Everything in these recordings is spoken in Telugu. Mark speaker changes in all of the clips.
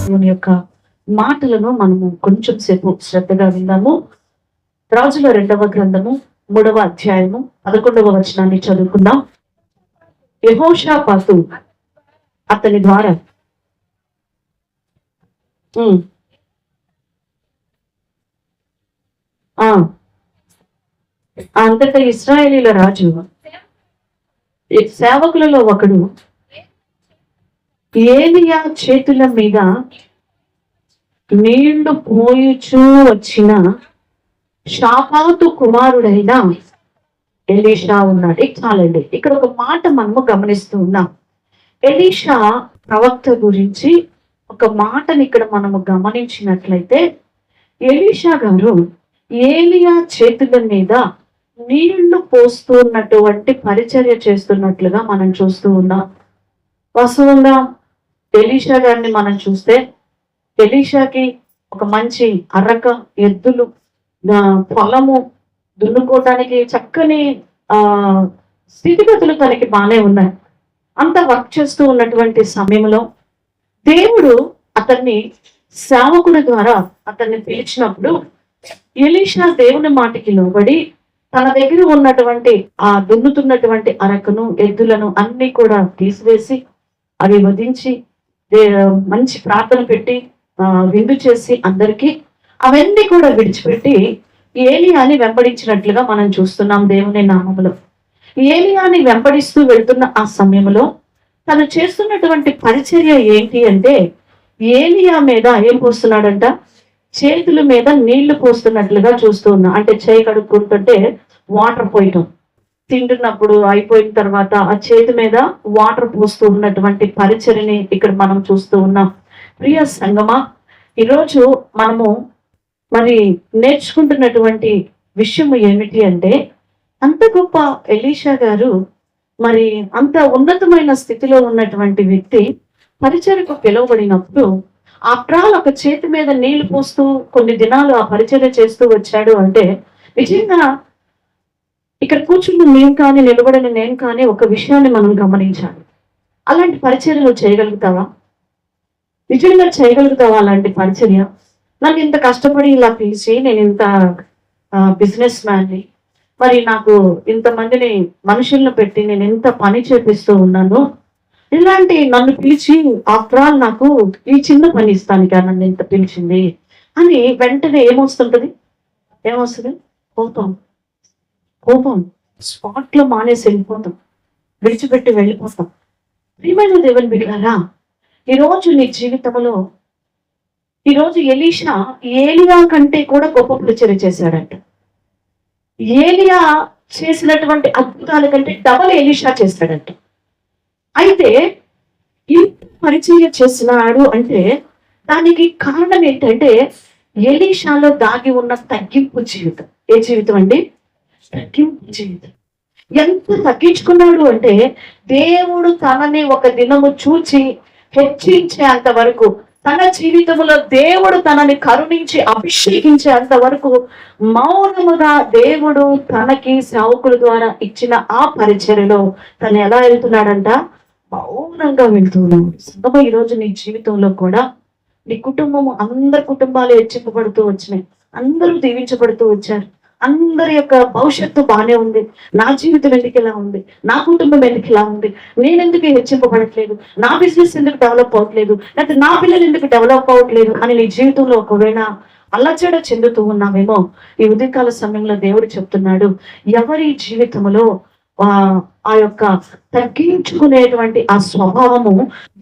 Speaker 1: దేవుని యొక్క మాటలను మనము కొంచెం సేపు శ్రద్ధగా విందాము. రాజుల 2వ గ్రంథము 3వ అధ్యాయము 11వ వచనాన్ని చదువుకుందాం. యెహోషాపాతు అతని ద్వారా అంతటా ఇశ్రాయేలీల రాజు సేవకులలో ఒకడు ఏలియా చేతుల మీద నీళ్లు పోయుచూ వచ్చిన షాపాతు కుమారుడైన ఎలీషా ఉన్నాడు. చాలండి, ఇక్కడ ఒక మాట మనము గమనిస్తూ ఉన్నాం. ఎలీషా ప్రవక్త గురించి ఒక మాటని ఇక్కడ మనము గమనించినట్లయితే, ఎలీషా గారు ఏలియా చేతుల మీద నీళ్లు పోస్తున్నటువంటి పరిచర్య చేస్తున్నట్లుగా మనం చూస్తూ ఉన్నాం. వాస్తవంగా ఎలీషా గారిని మనం చూస్తే, ఎలీషాకి ఒక మంచి అరక, ఎద్దులు, పొలము దున్నుకోవటానికి చక్కని స్థితిగతులు తనకి బాగానే ఉన్నాయి. అంత వర్క్ చేస్తూ ఉన్నటువంటి సమయంలో దేవుడు అతన్ని సేవకుడి ద్వారా అతన్ని పిలిచినప్పుడు, ఎలీషా దేవుని మాటకి లోబడి తన దగ్గర ఉన్నటువంటి ఆ దున్నుతున్నటువంటి అరకను, ఎద్దులను అన్ని కూడా తీసివేసి అవి వధించి మంచి ప్రార్థన పెట్టి విందు చేసి అందరికీ అవన్నీ కూడా విడిచిపెట్టి ఏలియాని వెంబడించినట్లుగా మనం చూస్తున్నాం. దేవుని నామములో ఏలియాని వెంబడిస్తూ వెళ్తున్న ఆ సమయంలో తను చేస్తున్నటువంటి పరిచర్య ఏంటి అంటే, ఏలియా మీద ఏం పోస్తున్నాడంట? చేతుల మీద నీళ్లు పోస్తున్నట్లుగా చూస్తూ ఉన్నా. అంటే చేయి కడుక్కుంటుంటే వాటర్ పోయటం, తింటున్నప్పుడు అయిపోయిన తర్వాత ఆ చేతి మీద వాటర్ పోస్తూ ఉన్నటువంటి పరిచర్ని ఇక్కడ మనం చూస్తూ ఉన్నాం. ప్రియ సంగమా, ఈరోజు మనము మరి నేర్చుకుంటున్నటువంటి విషయం ఏమిటి అంటే, అంత గొప్ప ఎలీషా గారు, మరి అంత ఉన్నతమైన స్థితిలో ఉన్నటువంటి వ్యక్తి పరిచర్యకు పిలువబడినప్పుడు ఆఫ్టర్ ఆల్ ఒక చేతి మీద నీళ్లు పోస్తూ కొన్ని దినాలు ఆ పరిచర్య చేస్తూ వచ్చాడు అంటే, నిజంగా ఇక్కడ కూర్చున్న నేను కానీ, నిలబడిన నేను కానీ ఒక విషయాన్ని మనం గమనించాలి. అలాంటి పరిచర్యలు చేయగలుగుతావా? నిజంగా చేయగలుగుతావా అలాంటి పరిచర్య? నాకు ఇంత కష్టపడి ఇలా పిలిచి, నేను ఇంత బిజినెస్ మ్యాన్ని, మరి నాకు ఇంతమందిని మనుషులను పెట్టి నేను ఎంత పని చేపిస్తూ ఉన్నాను, ఇలాంటి నన్ను పిలిచి ఆఫ్టర్ ఆల్ నాకు ఈ చిన్న పని ఇస్తానికి నన్ను ఇంత పిలిచింది అని వెంటనే ఏమొస్తుంటది? కోపం స్పాట్ లో మానేసి వెళ్ళిపోతాం, విడిచిపెట్టి వెళ్ళిపోతాం. ప్రియమైన దేవుని బిడ్డలారా, ఈరోజు నీ జీవితంలో, ఈరోజు ఎలీషా ఏలియా కంటే కూడా గొప్ప పరిచర్య చేశాడంట. ఏలియా చేసినటువంటి అద్భుతాల కంటే డబల్ ఎలీషా చేశాడంట. అయితే ఇంత పరిచర్య చేసినాడు అంటే దానికి కారణం ఏంటంటే, ఎలీషాలో దాగి ఉన్న తగ్గింపు జీవితం. ఏ జీవితం అండి? తగ్గింపు జీవితం. ఎంత తగ్గించుకున్నాడు అంటే, దేవుడు తనని ఒక దినము చూచి హెచ్చించేంత వరకు, తన జీవితంలో దేవుడు తనని కరుణించి అభిషేకించేంత వరకు మౌనముగా దేవుడు తనకి సేవకుల ద్వారా ఇచ్చిన ఆ పరిచర్యలో తను ఎలా వెళ్తున్నాడంట? మౌనంగా వెళ్తున్నాడు. సంగమా, ఈరోజు నీ జీవితంలో కూడా నీ కుటుంబము, అందరి కుటుంబాలు హెచ్చింపబడుతూ వచ్చినాయి, అందరూ దీవించబడుతూ వచ్చారు, అందరి యొక్క భవిష్యత్తు బాగానే ఉంది. నా జీవితం ఎందుకు ఇలా ఉంది? నా కుటుంబం ఎందుకు ఇలా ఉంది? నేను ఎందుకు హెచ్చింపబడట్లేదు? నా బిజినెస్ ఎందుకు డెవలప్ అవ్వట్లేదు? లేకపోతే నా పిల్లలు ఎందుకు డెవలప్ అవ్వట్లేదు అని నీ జీవితంలో ఒకవేళ అల్లచడ చెందుతూ ఉన్నావేమో, ఈ ఉదయకాల సమయంలో దేవుడు చెప్తున్నాడు, ఎవరి జీవితంలో ఆ యొక్క తగ్గించుకునేటువంటి ఆ స్వభావము,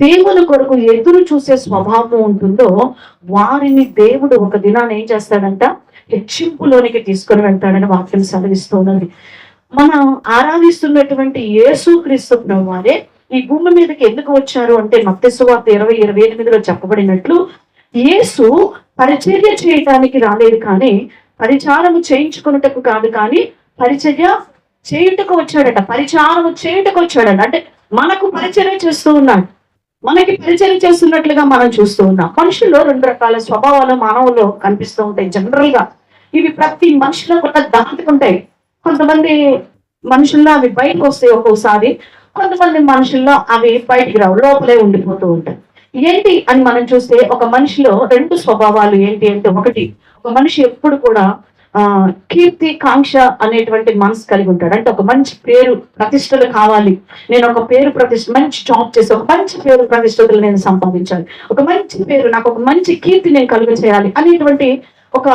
Speaker 1: దేవుని కొరకు ఎదురు చూసే స్వభావం ఉంటుందో, వారిని దేవుడు ఒక దినాన్ని ఏం చేస్తాడంట? హెచ్చింపులోనికి తీసుకొని వెళ్తాడని వాక్యం సెలవిస్తున్నది. మనం ఆరాధిస్తున్నటువంటి యేసుక్రీస్తు వారే ఈ భూమి మీదకి ఎందుకు వచ్చారు అంటే, మత్తయి సువార్త 20:28 చెప్పబడినట్లు, యేసు పరిచర్య చేయటానికి రాలేదు, కానీ పరిచారము చేయించుకున్నటకు కాదు, కానీ పరిచర్య చేయుటకు వచ్చాడట. పరిచారము చేయుటకు వచ్చాడట. అంటే మనకు పరిచర్య చేస్తూ ఉన్నాడు, మనకి పరిచర్య చేస్తున్నట్లుగా మనం చూస్తూ ఉన్నాం. మనుషుల్లో 2 రకాల స్వభావాలు మానవుల్లో కనిపిస్తూ ఉంటాయి. జనరల్ గా ఇవి ప్రతి మనిషిలో కూడా దాటుకుంటాయి. కొంతమంది మనుషుల్లో అవి బయటకు వస్తాయి ఒక్కోసారి, కొంతమంది మనుషుల్లో అవి బయటికి రావు, లోపలే ఉండిపోతూ ఉంటాయి. ఏంటి అని మనం చూస్తే ఒక మనిషిలో రెండు స్వభావాలు ఏంటి అంటే, ఒకటి, ఒక మనిషి ఎప్పుడు కూడా కీర్తి కాంక్ష అనేటువంటి మనసు కలిగి ఉంటాడు. అంటే ఒక మంచి పేరు ప్రతిష్టలు కావాలి, నేను ఒక పేరు ప్రతిష్ట, మంచి జాబ్ చేసి ఒక మంచి పేరు ప్రతిష్టలు నేను సంపాదించాలి, ఒక మంచి పేరు, నాకు ఒక మంచి కీర్తి నేను కలుగ చేయాలి అనేటువంటి ఒక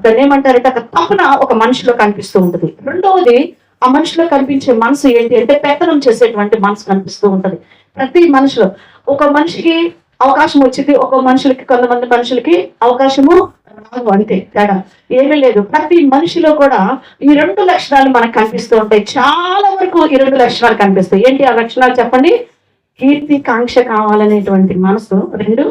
Speaker 1: దాన్ని ఏమంటారంటే ఒక తపన ఒక మనిషిలో కనిపిస్తూ ఉంటుంది. రెండవది, ఆ మనిషిలో కనిపించే మనసు ఏంటి అంటే పెత్తనం చేసేటువంటి మనసు కనిపిస్తూ ఉంటది ప్రతి మనిషిలో. ఒక మనిషికి అవకాశం వచ్చింది, ఒక మనుషులకి, కొంతమంది మనుషులకి అవకాశము రాదు, అంతే తేడా ఏమీ లేదు. ప్రతి మనిషిలో కూడా ఈ రెండు లక్షణాలు మనకు కనిపిస్తూ ఉంటాయి. చాలా వరకు ఈ రెండు లక్షణాలు కనిపిస్తాయి. ఏంటి ఆ లక్షణాలు చెప్పండి? కీర్తి కాంక్ష కావాలనేటువంటి మనసు, రెండు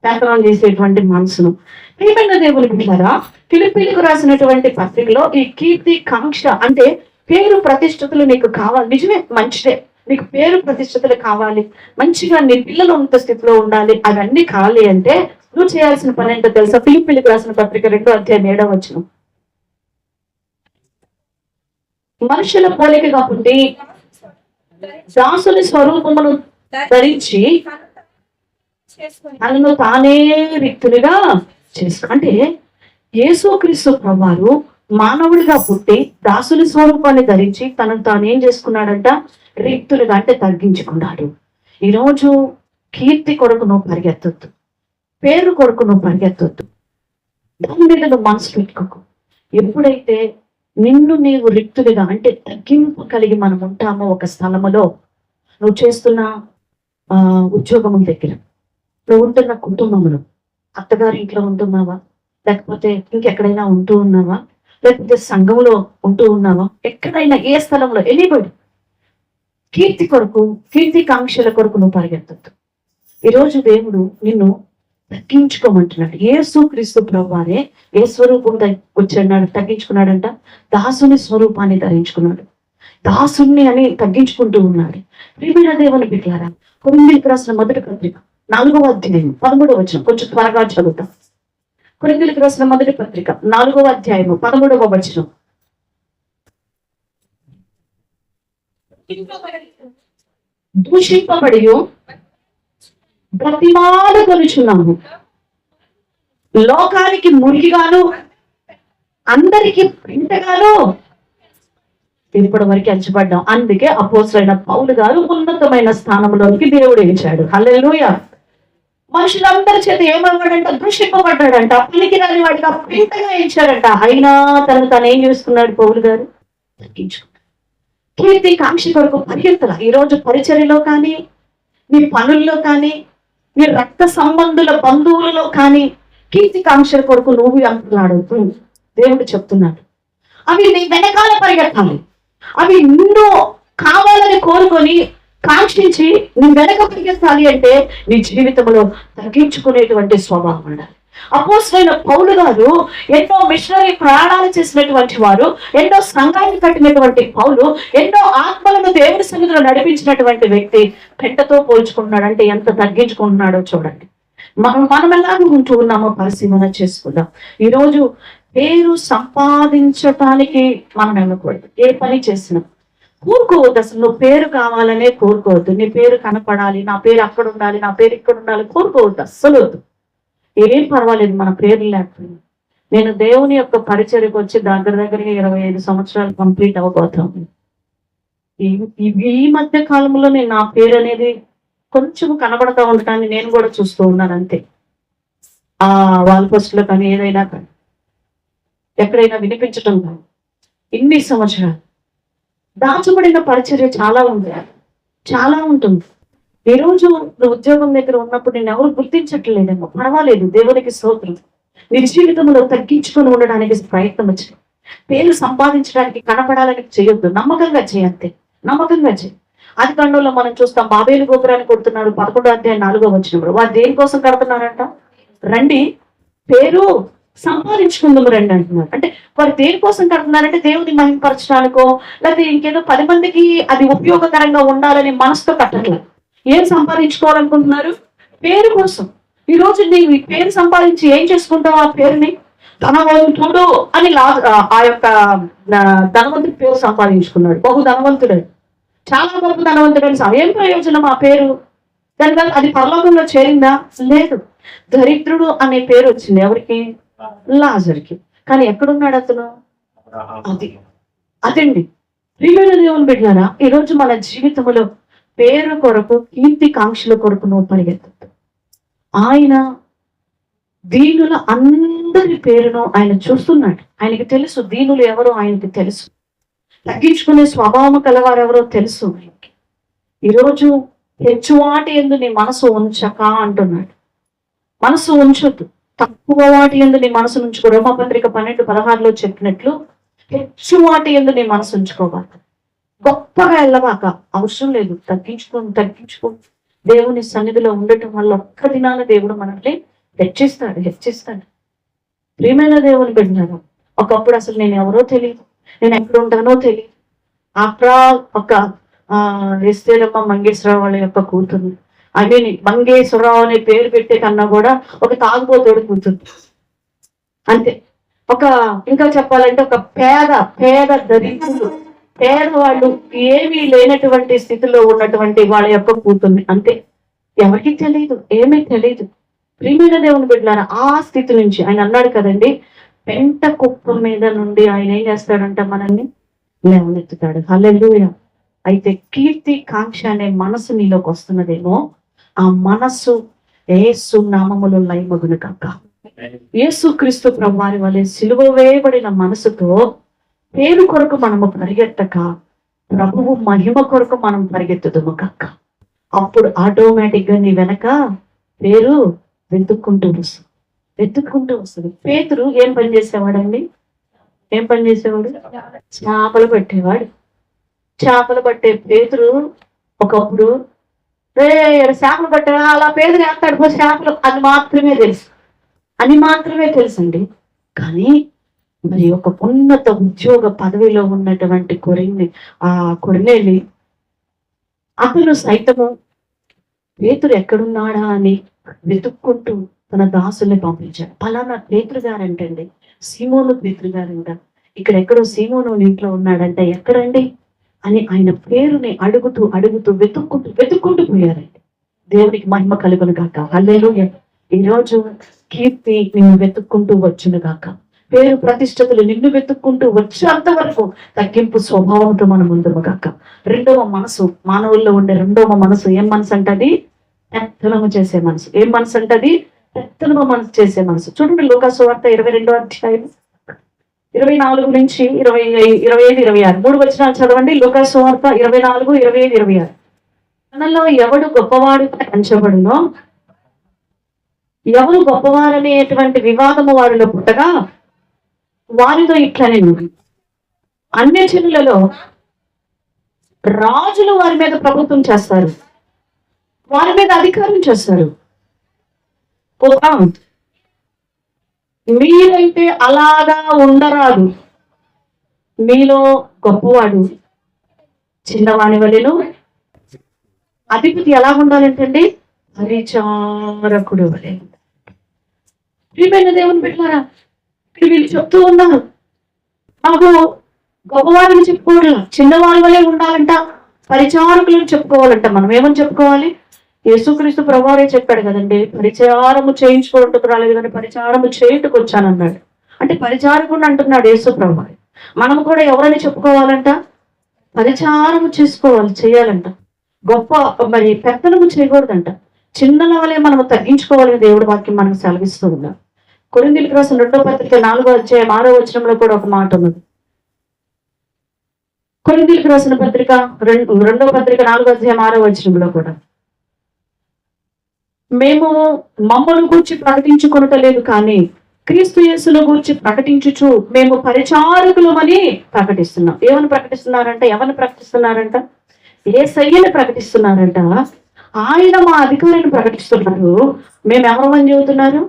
Speaker 1: వ్యాకరణం చేసేటువంటి మనసును. ప్రియమైన దేవుని బిడ్డలారా, ఫిలిప్పీలకు రాసినటువంటి పత్రికలో ఈ కీర్తి కాంక్ష అంటే పేరు ప్రతిష్టతలు నీకు కావాలి, నిజమే, మంచిదే, నీకు పేరు ప్రతిష్టతలు కావాలి, మంచిగా నీ పిల్లలు ఉన్నత స్థితిలో ఉండాలి, అవన్నీ కావాలి అంటే నువ్వు చేయాల్సిన పని ఏంటో తెలుసా? ఫిలిప్పీలకు రాసిన పత్రిక 2:7 మనుషుల పోలికగా పుట్టి దాసుని స్వరూపమును ధరించి తనను తానే రిక్తునిగా చేసుకో. అంటే యేసుక్రీస్తు ప్రభువారు మానవుడిగా పుట్టి దాసుని స్వరూపాన్ని ధరించి తనను తాను ఏం చేసుకున్నాడంట? రిక్తులుగా, అంటే తగ్గించుకున్నాడు. ఈరోజు కీర్తి కొరకు నువ్వు పరిగెత్తొద్దు, పేరు కొరకు నువ్వు పరిగెత్తొద్దు, దాని మీద నువ్వు మనసు పెట్టుకోకు. ఎప్పుడైతే నిన్ను నీవు రిక్తులుగా, అంటే తగ్గింపు కలిగి మనం ఉంటామో ఒక స్థలములో, నువ్వు చేస్తున్న ఉద్యోగం దగ్గర, నువ్వు ఉంటున్న కుటుంబంలో, అత్తగారి ఇంట్లో ఉంటున్నావా, లేకపోతే ఇంకెక్కడైనా ఉంటూ ఉన్నావా, లేకపోతే సంఘంలో ఉంటూ ఉన్నావా, ఎక్కడైనా ఏ స్థలంలో, ఎనీబడి కీర్తి కొరకు, కీర్తి కాంక్షల కొరకు నువ్వు పరిగెత్తద్దు. ఈరోజు దేవుడు నిన్ను తగ్గించుకోమంటున్నాడు. యేసుక్రీస్తు ప్రభువారే ఏ స్వరూపం వచ్చాడు, తగ్గించుకున్నాడంట? దాసుని స్వరూపాన్ని ధరించుకున్నాడు, దాసుని అని తగ్గించుకుంటూ ఉన్నాడు. ప్రియమైన దేవుని బిడ్డలారా, కొరింథీయులకు రాసిన మొదటి పత్రిక 4:13 కొంచెం త్వరగా చదువుతాం. కొరింథీయులకు రాసిన మొదటి పత్రిక 4:13 దూషింపబడి బ్రతిమాలు కొనుచున్నాము, లోకానికి మురికిగాను అందరికి పెంటగాను ఇప్పటి వరకు ఎంచబడ్డాం. అందుకే అపోస్తలుడైన పౌలు గారు ఉన్నతమైన స్థానంలోనికి దేవుడు ఇచ్చాడు. హల్లెలూయా. మనుషులందరి చేత ఏమన్నాడంట? దూషింపబడ్డాడంట, పనికిరాని వాడిగా పెంటగా ఇచ్చాడంట. అయినా తను ఏం చేసుకున్నాడు పౌలు గారు? తగ్గించుకున్నాడు. కీర్తి కాంక్ష కొరకు పరిగెత్తల. ఈరోజు పరిచర్యలో కానీ, నీ పనుల్లో కానీ, నీ రక్త సంబంధుల బంధువులలో కానీ కీర్తి కాంక్షల కొరకు నువ్వు అంటున్నాడు. దేవుడు చెప్తున్నాడు, అవి నీ వెనకాల పరిగెత్తాలి, అవి నిన్ను కావాలని కోరుకొని కాంక్షించి నీ వెనక పరిగెత్తాలి. అంటే నీ జీవితంలో తగ్గించుకునేటువంటి స్వభావం ఉండాలి. అపోస్తలుడైన పౌలు గారు ఎన్నో మిషనరీ ప్రయాణాలు చేసినటువంటి వారు, ఎన్నో సంఘాన్ని కట్టినటువంటి పౌలు, ఎన్నో ఆత్మలను దేవుని సన్నిధిలో నడిపించినటువంటి వ్యక్తి పెంటతో పోల్చుకుంటున్నాడు. అంటే ఎంత తగ్గించుకుంటున్నాడో చూడండి. మనం ఎలాగ ఉంటూ ఉన్నామో పరిశీలన చేసుకుందాం. ఈరోజు పేరు సంపాదించటానికి మనం వెళ్ళకూడదు. ఏ పని చేసినా కోరుకోవద్దు. అసలు నువ్వు పేరు కావాలనే కోరుకోవద్దు. నీ పేరు కనపడాలి, నా పేరు అక్కడ ఉండాలి, నా పేరు ఇక్కడ ఉండాలి, కోరుకోవద్దు. అస్సలు వద్దు. ఏం పర్వాలేదు మన పేరు లేకపోయింది. నేను దేవుని యొక్క పరిచర్యకు వచ్చి దగ్గరగా 25 సంవత్సరాలు కంప్లీట్ అవ్వబోతాను. ఈ మధ్య కాలంలో నేను నా పేరు అనేది కొంచెం కనబడతా ఉండటాన్ని నేను కూడా చూస్తూ ఉన్నాను. అంతే. వాల్ పోస్టులో కానీ, ఏదైనా కానీ, ఎక్కడైనా వినిపించటం కానీ, ఇన్ని సంవత్సరాలు దాచబడిన పరిచర్య చాలా ఉంది, చాలా ఉంటుంది. ఈరోజు నువ్వు ఉద్యోగం దగ్గర ఉన్నప్పుడు నేను ఎవరు గుర్తించట్లేదేమో, పర్వాలేదు, దేవునికి స్తోత్రం. నీ జీవితంలో తగ్గించుకొని ఉండడానికి ప్రయత్నం వచ్చింది. పేరు సంపాదించడానికి కనపడాలని చేయొద్దు, నమ్మకంగా చేయంతే, నమ్మకంగా చేయి. ఆది కాండంలో మనం చూస్తాం, బాబేలు గోపురాన్ని కొడుతున్నారు. 11:4 వారు దేనికోసం కడుతున్నారంట? రండి పేరు సంపాదించుకుందాం రండి అంటున్నారు. అంటే వారు దేనికోసం కడుతున్నారంటే దేవుని మహిమపరచడానికో, లేకపోతే ఇంకేదో 10 మందికి అది ఉపయోగకరంగా ఉండాలని మనసుతో కట్టట్లేదు. ఏం సంపాదించుకోవాలనుకుంటున్నారు? పేరు కోసం. ఈ రోజు నీవు పేరు సంపాదించి ఏం చేసుకుంటావు? ఆ పేరుని ధనవంతుడు అని ఆ యొక్క ధనవంతుడి పేరు సంపాదించుకున్నాడు. బహు ధనవంతుడు, చాలా గొప్ప ధనవంతుడని. ఏం ప్రయోజనం ఆ పేరు? దానివల్ల అది పరలోకంలో చేరిందా? లేదు. దరిద్రుడు అనే పేరు వచ్చింది ఎవరికి? లాజర్కి. కానీ ఎక్కడున్నాడు అతను? అది అదండి. ప్రియమైన దేవుని బిడ్డలారా, ఈరోజు మన జీవితంలో పేరు కొరకు, కీర్తి కాంక్షల కొరకు నువ్వు పరిగెత్తద్దు. ఆయన దీనుల అందరి పేరును ఆయన చూస్తున్నాడు. ఆయనకి తెలుసు దీనులు ఎవరో, ఆయనకి తెలుసు. తగ్గించుకునే స్వభావం కలవారెవరో తెలుసు ఆయనకి. ఈరోజు హెచ్చువాటి యందు నీ మనసు ఉంచక అంటున్నాడు. మనసు ఉంచొద్దు. తక్కువ వాటి యందు నీ మనసు ఉంచుకో. రోమపత్రిక 12:16 చెప్పినట్లు హెచ్చువాటి యందు నీ మనసు ఉంచుకోవాలి. గొప్పగా వెళ్ళవాక అవసరం లేదు. తగ్గించుకో. దేవుని సన్నిధిలో ఉండటం వల్ల ఒక్క దినాన దేవుడు మనల్ని హెచ్చిస్తాడు. ప్రియమైన దేవుని బిడ్డలారా, ఒకప్పుడు అసలు నేను ఎవరో తెలియదు, నేను ఎక్కడ ఉంటానో తెలియదు. ఆఫ్టర్ ఒక ఎస్తేరమ్మ మంగేశ్వరరావు వాళ్ళ యొక్క కూతురు. మంగేశ్వరరావు అనే పేరు పెట్టే కన్నా కూడా ఒక తాగుబోతోడు కూతురు అంతే. ఇంకా చెప్పాలంటే ఒక పేద దరిద్రులు, పేదవాళ్ళు, ఏమీ లేనటువంటి స్థితిలో ఉన్నటువంటి వాళ్ళ యొక్క కూతుర్ని అంతే. ఎవరికి తెలియదు, ఏమీ తెలియదు. ప్రియమైన దేవుని బిడ్డలారా, ఆ స్థితి నుంచి ఆయన అన్నాడు కదండి, పెంట కుప్ప మీద నుండి ఆయన ఏం చేస్తాడంట? మనల్ని లేవనెత్తుతాడు. హల్లెలూయా. అయితే కీర్తి కాంక్ష అనే మనసు నీలోకి వస్తున్నదేమో, ఆ మనస్సు యేసు నామములో లయమగును కాక. యేసు క్రీస్తు ప్రభువారి వలె సిలువ వేయబడిన మనసుతో పేరు కొరకు మనము పరిగెత్తక, ప్రభువు మహిమ కొరకు మనం పరిగెత్తుదుము కాక. అప్పుడు ఆటోమేటిక్ గా నీ వెనక పేరు వెతుక్కుంటూ వస్తుంది. పేతురు ఏం పని చేసేవాడండి? చేపలు పట్టేవాడు. చేపలు పట్టే పేతురు ఒకప్పుడు చేపలు పట్టా అలా పేదలు వేస్తాడు పో చేపలు అని మాత్రమే తెలుసండి. కానీ మరి ఒక ఉన్నత ఉద్యోగ పదవిలో ఉన్నటువంటి కొరినేలి అతను సైతము పేతురు ఎక్కడున్నాడా అని వెతుక్కుంటూ తన దాసుల్ని పంపించాడు. పలానా పేతురు గారంటండి, సీమోను పేతురు గారంట, ఎక్కడో సీమోను ఇంట్లో ఉన్నాడంట, ఎక్కడండి అని ఆయన పేరుని అడుగుతూ వెతుక్కుంటూ పోయారండి. దేవునికి మహిమ కలుగును గాక. హల్లెలూయా. ఈరోజు కీర్తి నిన్ను వెతుక్కుంటూ వచ్చును గాక. పేరు ప్రతిష్టతలు నిన్ను వెతుక్కుంటూ వచ్చేంత వరకు తగ్గింపు స్వభావంతో మనం ముందుము గాక. రెండవ మనసు, మానవుల్లో ఉండే రెండవ మనసు ఏం మనసు అంటది? పెత్తనము చేసే మనసు. ఏం మనసు అంటది? పెత్తనము మనసు చేసే మనసు. చూడండి లూకా సువార్త 22వ అధ్యాయం 24 నుంచి 25-26 3 వచనాలు చదవండి. లూకా సువార్త 24, 25, 26. మనలో ఎవడు గొప్పవాడుగా ఎంచబడునో, ఎవరు గొప్పవారనేటువంటి వివాదము వారిలో పుట్టగా వారితో ఇట్లనే అన్య జనులలో రాజులు వారి మీద ప్రభుత్వం చేస్తారు, వారి మీద అధికారం చేస్తారు. మీరైతే అలాగా ఉండరాదు. మీలో గొప్పవాడు చిన్నవాణి వలెను, అధిపతి ఎలా ఉండాలంటండి? పరిచారకుడు వలె. ప్రియమైన దేవుని బిడ్డలారా, వీళ్ళు చెప్తూ ఉన్నారు, మాకు గొప్పవారిని చెప్పుకోవాలి, చిన్నవారి వలె ఉండాలంట, పరిచారకులను చెప్పుకోవాలంట. మనం ఏమని చెప్పుకోవాలి? యేసుక్రీస్తు ప్రభువారే చెప్పాడు కదండి, పరిచారము చేయించుకోవటకు రాలేదు కానీ పరిచారము చేయుటకు వచ్చానన్నాడు. అంటే పరిచారకుడు అంటున్నాడు యేసు ప్రభువారు. మనం కూడా ఎవరని చెప్పుకోవాలంట? పరిచారము చేయాలంట. మరి పెత్తనము చేయకూడదంట. చిన్నల వలె మనము తగ్గించుకోవాలని దేవుడి వాక్యం మనకు సెలవిస్తూ ఉన్నాం. కొరింథీయులకు రాసిన 2వ పత్రిక 4వ అధ్యాయం 6వ వచనంలో కూడా ఒక మాట ఉన్నది. కొరింథీయులకు రాసిన పత్రిక 2వ పత్రిక 4వ అధ్యాయం 6వ వచనంలో కూడా, మేము మమ్మల్ని గూర్చి ప్రకటించుకొనటలేదు కానీ క్రీస్తు యేసును గూర్చి ప్రకటించుచు మేము పరిచారకులమని ప్రకటిస్తున్నాం. ఏమని ప్రకటిస్తున్నారంట? ఎవరిని ప్రకటిస్తున్నారంట? యేసయ్యని ప్రకటిస్తున్నారంట. ఆయన మా అధికారాన్ని ప్రకటిస్తున్నారు. మేము ఎవరమని చెబుతున్నారు?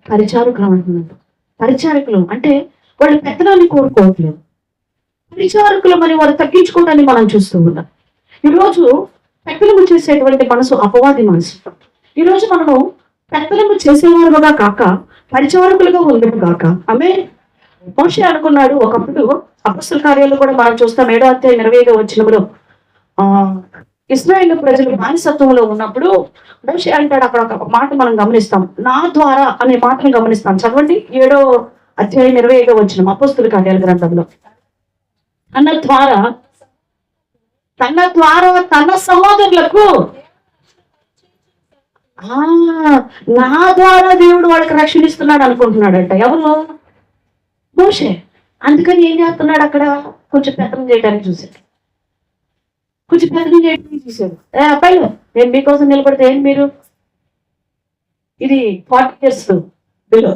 Speaker 1: పరిచారకులు అంటున్నారు. పరిచారకులు అంటే వాళ్ళు పెత్తనాన్ని కోరుకోవట్లేదు, పరిచారకులు అని వారు తగ్గించుకోవడాన్ని మనం చూస్తూ ఉన్నాం. ఈరోజు పెత్తనము చేసేటువంటి మనసు అపవాది మనసు. ఈరోజు మనము పెత్తనము చేసేవారుగా కాక పరిచారకులుగా ఉండము కాక. మోషే అనుకున్నాడు ఒకప్పుడు, అపొస్తలుల కార్యాలు కూడా మనం చూస్తాం 7వ అధ్యాయం 25వ వచనంలో, ఇశ్రాయేలు ప్రజలు బానిసత్వంలో ఉన్నప్పుడు మోషే అంటాడు, అక్కడ ఒక మాట మనం గమనిస్తాం, నా ద్వారా అనే మాటను గమనిస్తాం. చదవండి 7వ అధ్యాయం 25వ వచనం అపోస్తుల కార్యాల గ్రంథంలో. తన ద్వారా తన సహోదరులకు నా ద్వారా దేవుడు వాళ్ళకి రక్షణ ఇస్తున్నాడు అనుకుంటున్నాడంట. ఎవరు? మోషే. అందుకని ఏం చేస్తున్నాడు, అక్కడ కొంచెం పెత్తనం చేయడానికి చూశాడు. అబ్బాయిలు, నేను మీకోసం నిలబడితే ఏంటి మీరు, ఇది 40 years బిలో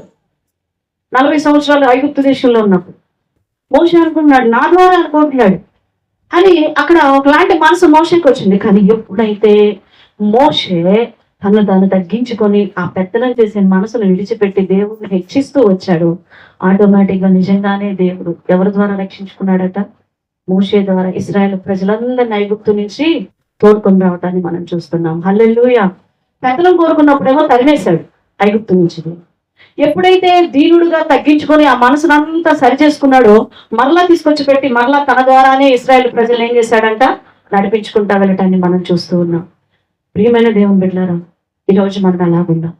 Speaker 1: 40 సంవత్సరాలు ఐగుప్తు దేశంలో ఉన్నప్పుడు మోషే అనుకుంటున్నాడు, నా ద్వారా అనుకుంటున్నాడు అని. అక్కడ ఒకలాంటి మనసు మోషేకి వచ్చింది. కానీ ఎప్పుడైతే మోషే తను తగ్గించుకొని ఆ పెత్తనం చేసే మనసును విడిచిపెట్టి దేవుడిని హెచ్చిస్తూ వచ్చాడు, ఆటోమేటిక్ గా నిజంగానే దేవుడు ఎవరి ద్వారా రక్షించుకున్నాడట? మోషే ద్వారా ఇశ్రాయేల్ ప్రజలందరినీ ఐగుప్తు నుంచి తోడుకొని రావటాన్ని మనం చూస్తున్నాం. హల్లెలూయా. పెత్తనం కోరుకున్నప్పుడేమో తరిమేశాడు ఐగుప్తు నుంచి. ఎప్పుడైతే దీనుడుగా తగ్గించుకొని ఆ మనసునంతా సరి చేసుకున్నాడో మరలా తీసుకొచ్చి పెట్టి మరలా తన ద్వారానే ఇశ్రాయేల్ ప్రజలు ఏం చేశాడంట? నడిపించుకుంటా వెళ్ళటాన్ని మనం చూస్తూ ఉన్నాం. ప్రియమైన దేవుని బిడ్డలారా, ఈరోజు మనం ఎలాగున్నాం?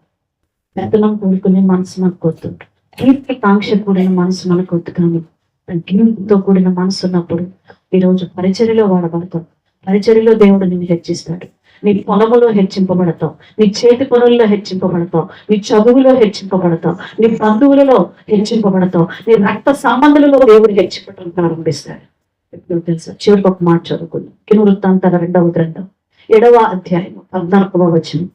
Speaker 1: పెత్తనం కోరుకునే మనసు మనకు వద్దు, కీర్తి కాంక్ష కూడిన మనసు మనకు వద్దు. కానీ తగ్గింపుతో కూడిన మనసు ఉన్నప్పుడు ఈరోజు పరిచర్యలో వాడబడతాం. పరిచర్యలో దేవుడు నిన్ను హెచ్చిస్తాడు. నీ పొలములో హెచ్చింపబడతావు, నీ చేతి పనుల్లో హెచ్చింపబడతావు, నీ చదువులో హెచ్చింపబడతావు, నీ బంధువులలో హెచ్చింపబడతావు, నీ రక్త సంబంధులలో దేవుడు హెచ్చింపడం ప్రారంభిస్తాడు. ఎప్పుడు తెలుసా? చివరికి ఒక మాట చదువుకుంది. దినవృత్తాంతాల 2వ గ్రంథం 7వ అధ్యాయం 14వ వచనం.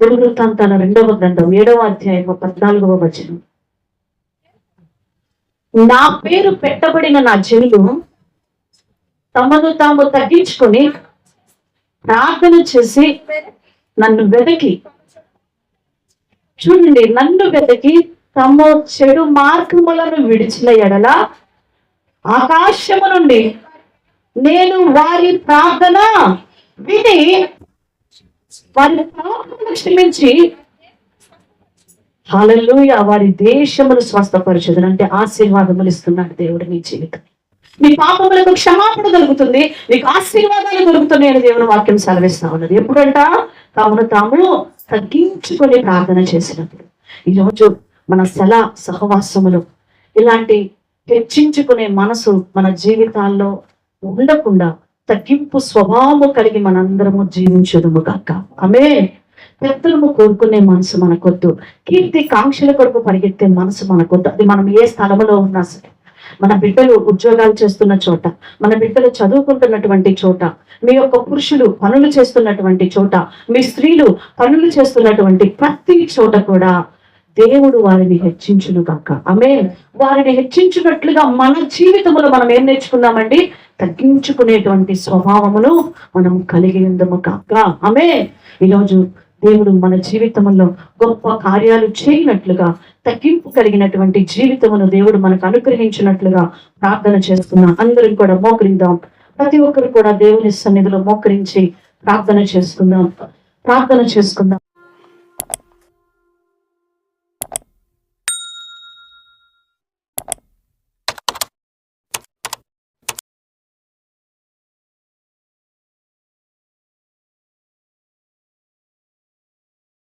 Speaker 1: దినవృత్తాంతాల 2వ గ్రంథం 7వ అధ్యాయం 14వ వచనం. నా పేరు పెట్టబడిన నా జనులు తమను తాము తగ్గించుకొని ప్రార్థన చేసి నన్ను వెతికి, చూడండి, నన్ను వెతికి తమ చెడు మార్గములను విడిచిన ఎడల ఆకాశము నుండి నేను వారి ప్రార్థన విని వారి పాపములను క్షమించి హల్లెలూయా వారి దేశమును స్వస్థపరచుదును. అంటే ఆశీర్వాదములు ఇస్తున్నాడు దేవుడు నీ జీవితం. నీ పాపములకు క్షమాపణ దొరుకుతుంది, నీకు ఆశీర్వాదాలు దొరుకుతున్నాయి అని దేవుని వాక్యం సెలవిస్తా ఉన్నది. ఎప్పుడంట? తమను తాము తగ్గించుకొని ప్రార్థన చేసినప్పుడు. ఈరోజు మన సహవాసములు ఇలాంటి హెచ్చించుకునే మనసు మన జీవితాల్లో ఉండకుండా తగ్గింపు స్వభావము కలిగి మనందరము జీవించుదుము గాక. ఆమేన్. పెద్దలము కోరుకునే మనసు మనకొద్దు, కీర్తి కాంక్షల కొరకు పరిగెత్తే మనసు మనకొద్దు. అది మనం ఏ స్థలంలో ఉన్నా సరే, మన బిడ్డలు ఉద్యోగాలు చేస్తున్న చోట, మన బిడ్డలు చదువుకుంటున్నటువంటి చోట, మీ యొక్క పురుషులు పనులు చేస్తున్నటువంటి చోట, మీ స్త్రీలు పనులు చేస్తున్నటువంటి ప్రతి చోట కూడా దేవుడు వారిని హెచ్చించును గాక. ఆమేన్. వారిని హెచ్చించున్నట్లుగా మన జీవితంలో మనం ఏం నేర్చుకున్నామండి? తగ్గించుకునేటువంటి స్వభావమును మనం కలిగి ఉందము గాక. ఆమేన్. ఈరోజు దేవుడు మన జీవితంలో గొప్ప కార్యాలు చేయనట్లుగా తగ్గింపు కలిగినటువంటి జీవితమును దేవుడు మనకు అనుగ్రహించినట్లుగా ప్రార్థన చేస్తున్నాం. అందరం కూడా మోకరిద్దాం. ప్రతి ఒక్కరు కూడా దేవుని సన్నిధిలో మోకరించి ప్రార్థన చేసుకుందాం.